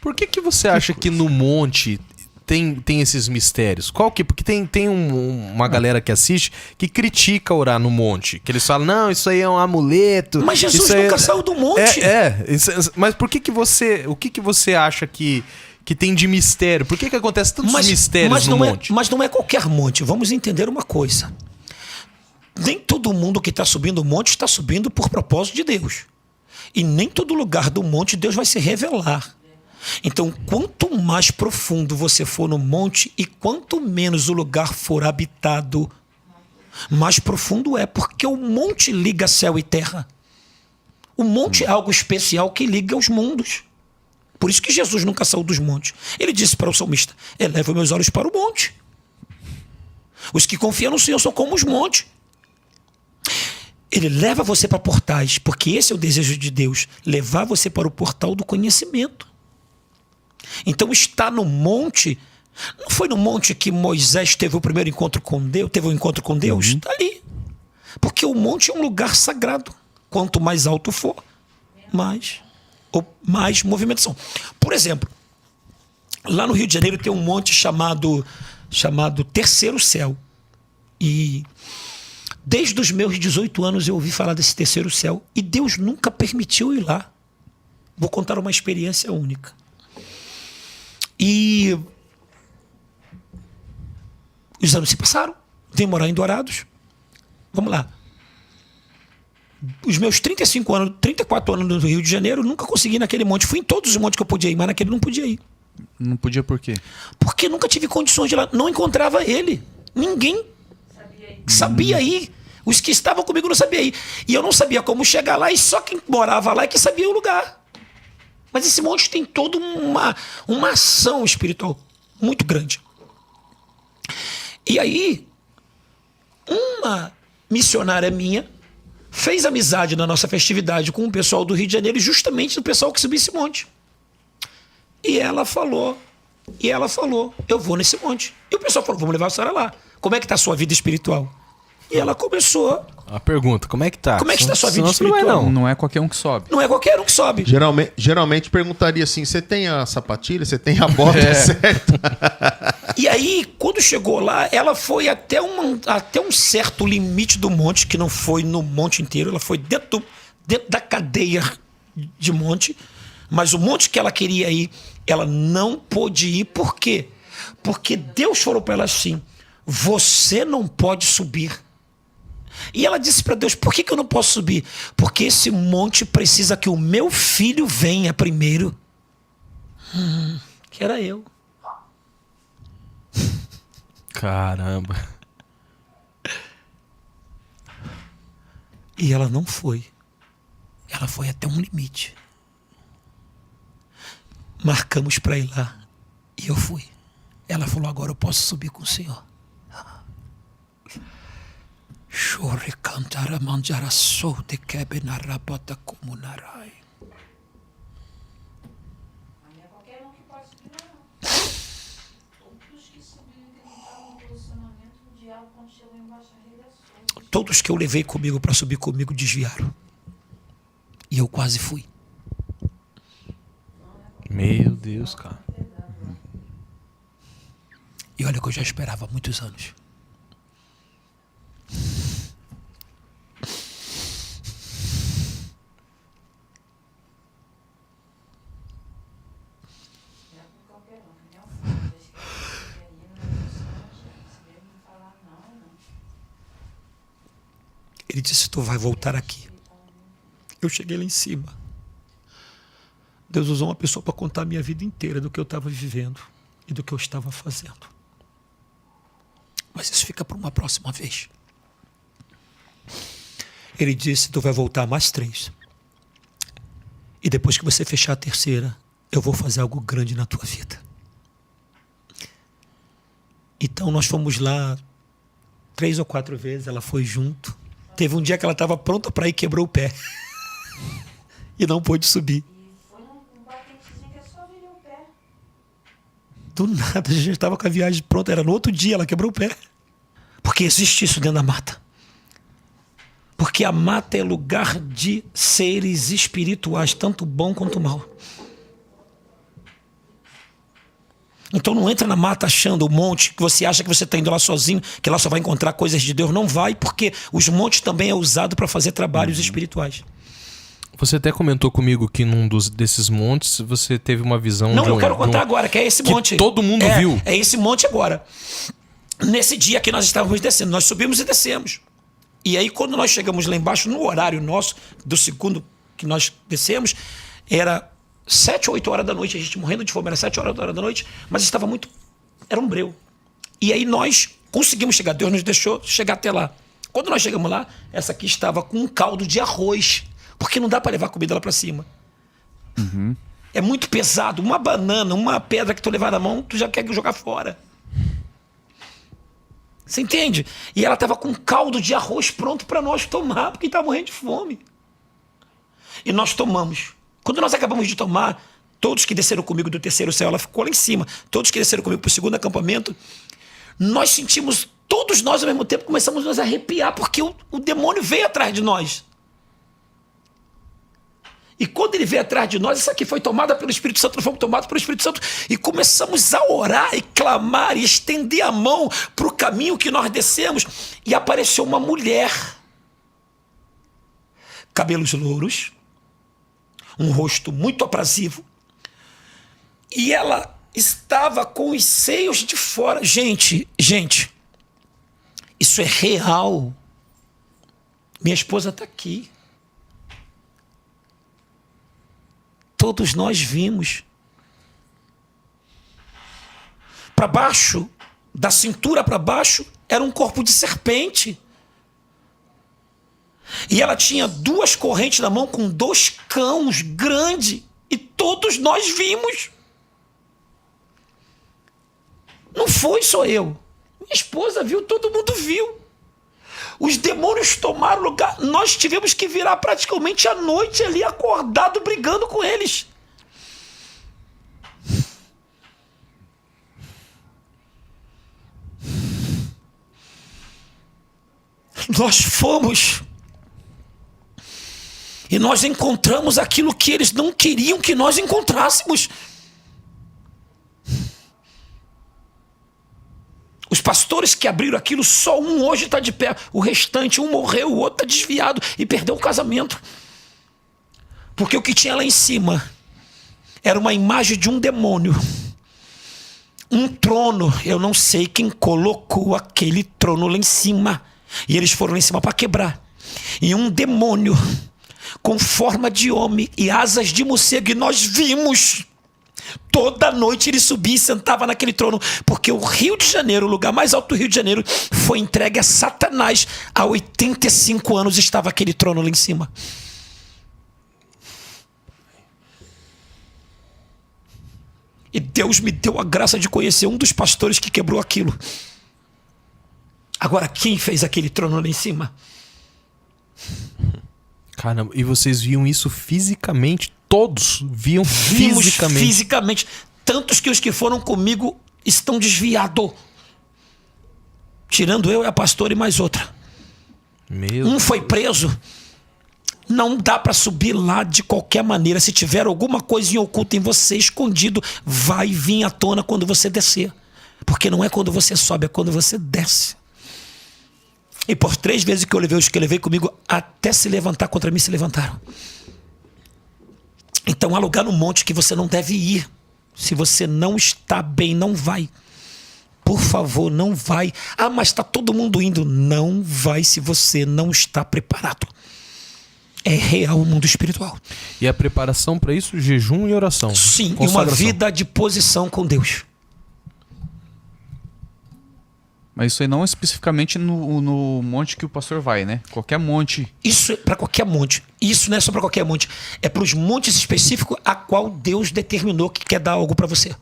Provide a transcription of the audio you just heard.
Por que você acha que no monte tem esses mistérios? Porque tem uma galera que assiste que critica orar no monte. Que eles falam, não, isso aí é um amuleto. Mas Jesus nunca saiu do monte. Mas por que você... O que você acha que tem de mistério? Por que acontece tantos mistérios no monte? Mas não é qualquer monte. Vamos entender uma coisa. Nem todo mundo que está subindo o monte está subindo por propósito de Deus. E nem todo lugar do monte Deus vai se revelar. Então, quanto mais profundo você for no monte e quanto menos o lugar for habitado, mais profundo é, porque o monte liga céu e terra. O monte é algo especial que liga os mundos. Por isso que Jesus nunca saiu dos montes. Ele disse para o salmista, eleva meus olhos para o monte. Os que confiam no Senhor são como os montes. Ele leva você para portais, porque esse é o desejo de Deus, levar você para o portal do conhecimento. Então está no monte, não foi no monte que Moisés teve o primeiro encontro com Deus, teve um encontro com Deus? Está ali. Porque o monte é um lugar sagrado. Quanto mais alto for, mais movimentação. Por exemplo, lá no Rio de Janeiro tem um monte chamado Terceiro Céu. E desde os meus 18 anos eu ouvi falar desse Terceiro Céu e Deus nunca permitiu ir lá. Vou contar uma experiência única. E os anos se passaram, vim morar em Dourados. Vamos lá. Os meus 34 anos no Rio de Janeiro, nunca consegui ir naquele monte. Fui em todos os montes que eu podia ir, mas naquele não podia ir. Não podia por quê? Porque nunca tive condições de ir lá. Não encontrava ele. Ninguém sabia ir. Os que estavam comigo não sabiam ir. E eu não sabia como chegar lá, e só quem morava lá é que sabia o lugar. Mas esse monte tem toda uma ação espiritual muito grande. E aí, uma missionária minha fez amizade na nossa festividade com o pessoal do Rio de Janeiro, justamente o pessoal que subiu esse monte. E ela falou, eu vou nesse monte. E o pessoal falou, vamos levar a senhora lá. Como é que está a sua vida espiritual? E ela começou... A pergunta, como é que tá? Como é que está a sua vida espiritual? Não é qualquer um que sobe. Não é qualquer um que sobe. Geralmente perguntaria assim, você tem a sapatilha, você tem a bota certa? E aí, quando chegou lá, ela foi até um certo limite do monte, que não foi no monte inteiro, ela foi dentro da cadeia de monte, mas o monte que ela queria ir, ela não pôde ir. Por quê? Porque Deus falou para ela assim, você não pode subir. E ela disse para Deus, por que eu não posso subir? Porque esse monte precisa que o meu filho venha primeiro. Que era eu. Caramba. E ela não foi. Ela foi até um limite. Marcamos para ir lá. E eu fui. Ela falou, agora eu posso subir com o Senhor. Chore cantara manjara sou de quebe na rabota como narai. Não é qualquer um que pode subir, não. Todos que subiram e tentaram no posicionamento, o diabo, quando chegou embaixo, arregaçou. Todos que eu levei comigo para subir comigo desviaram. E eu quase fui. Meu Deus, cara. E olha que eu já esperava há muitos anos. Ele disse, tu vai voltar aqui. Eu cheguei lá em cima. Deus usou uma pessoa para contar a minha vida inteira do que eu estava vivendo e do que eu estava fazendo. Mas isso fica para uma próxima vez. Ele disse, tu vai voltar mais 3. E depois que você fechar a 3ª, eu vou fazer algo grande na tua vida. Então nós fomos lá 3 ou 4 vezes, ela foi junto. Teve um dia que ela estava pronta para ir, quebrou o pé. E não pôde subir. E foi um batentezinho que é só virar o pé. Do nada, a gente estava com a viagem pronta. Era no outro dia, ela quebrou o pé. Porque existe isso dentro da mata. Porque a mata é lugar de seres espirituais, tanto bom quanto mal. Então não entra na mata achando o monte, que você acha que você está indo lá sozinho, que lá só vai encontrar coisas de Deus. Não vai, porque os montes também é usado para fazer trabalhos espirituais. Você até comentou comigo que num desses montes você teve uma visão... Não, eu quero contar agora, que é esse que monte. todo mundo viu. É esse monte agora. Nesse dia que nós estávamos descendo, nós subimos e descemos. E aí quando nós chegamos lá embaixo, no horário nosso, do segundo que nós descemos, era 7 ou 8 horas da noite, a gente morrendo de fome, era 7 horas da noite, mas estava muito... Era um breu. E aí nós conseguimos chegar, Deus nos deixou chegar até lá. Quando nós chegamos lá, essa aqui estava com um caldo de arroz, porque não dá para levar comida lá para cima. É muito pesado. Uma banana, uma pedra que tu levar na mão, tu já quer jogar fora. Você entende? E ela estava com um caldo de arroz pronto para nós tomar, porque estava morrendo de fome. E nós tomamos. Quando nós acabamos de tomar, todos que desceram comigo do terceiro céu, ela ficou lá em cima, todos que desceram comigo para o segundo acampamento, nós sentimos, todos nós ao mesmo tempo, começamos a nos arrepiar, porque o demônio veio atrás de nós. E quando ele veio atrás de nós, essa aqui foi tomada pelo Espírito Santo, nós fomos tomados pelo Espírito Santo e começamos a orar e clamar e estender a mão para o caminho que nós descemos. E apareceu uma mulher, cabelos louros, um rosto muito aprazível, e ela estava com os seios de fora. Gente, isso é real. Minha esposa está aqui. Todos nós vimos. Para baixo, da cintura para baixo, era um corpo de serpente. E ela tinha 2 correntes na mão com 2 cãos grandes. E todos nós vimos. Não foi só eu. Minha esposa viu, todo mundo viu. Os demônios tomaram lugar. Nós tivemos que virar praticamente à noite ali, acordado, brigando com eles. Nós fomos e nós encontramos aquilo que eles não queriam que nós encontrássemos. Os pastores que abriram aquilo, só um hoje está de pé. O restante, um morreu, o outro está desviado e perdeu o casamento. Porque o que tinha lá em cima era uma imagem de um demônio. Um trono. Eu não sei quem colocou aquele trono lá em cima. E eles foram lá em cima para quebrar. E um demônio com forma de homem e asas de morcego. E nós vimos. Toda noite ele subia e sentava naquele trono, porque o Rio de Janeiro, o lugar mais alto do Rio de Janeiro, foi entregue a Satanás. Há 85 anos estava aquele trono lá em cima. E Deus me deu a graça de conhecer um dos pastores que quebrou aquilo. Agora, quem fez aquele trono lá em cima? Caramba, e vocês viam isso fisicamente? Todos viam Vimos fisicamente? Fisicamente. Tantos que os que foram comigo estão desviados. Tirando eu e a pastora e mais outra. Um foi preso. Não dá para subir lá de qualquer maneira. Se tiver alguma coisa em oculto em você, escondido, vai vir à tona quando você descer. Porque não é quando você sobe, é quando você desce. E por 3 vezes que eu levei os que levei comigo, até se levantar contra mim, se levantaram. Então há lugar no monte que você não deve ir. Se você não está bem, não vai. Por favor, não vai. Ah, mas está todo mundo indo. Não vai se você não está preparado. É real o mundo espiritual. E a preparação para isso? Jejum e oração. Sim, e uma vida de posição com Deus. Mas isso aí não especificamente no monte que o pastor vai, né? Qualquer monte. Isso é para qualquer monte. Isso não é só para qualquer monte. É para os montes específicos a qual Deus determinou que quer dar algo para você.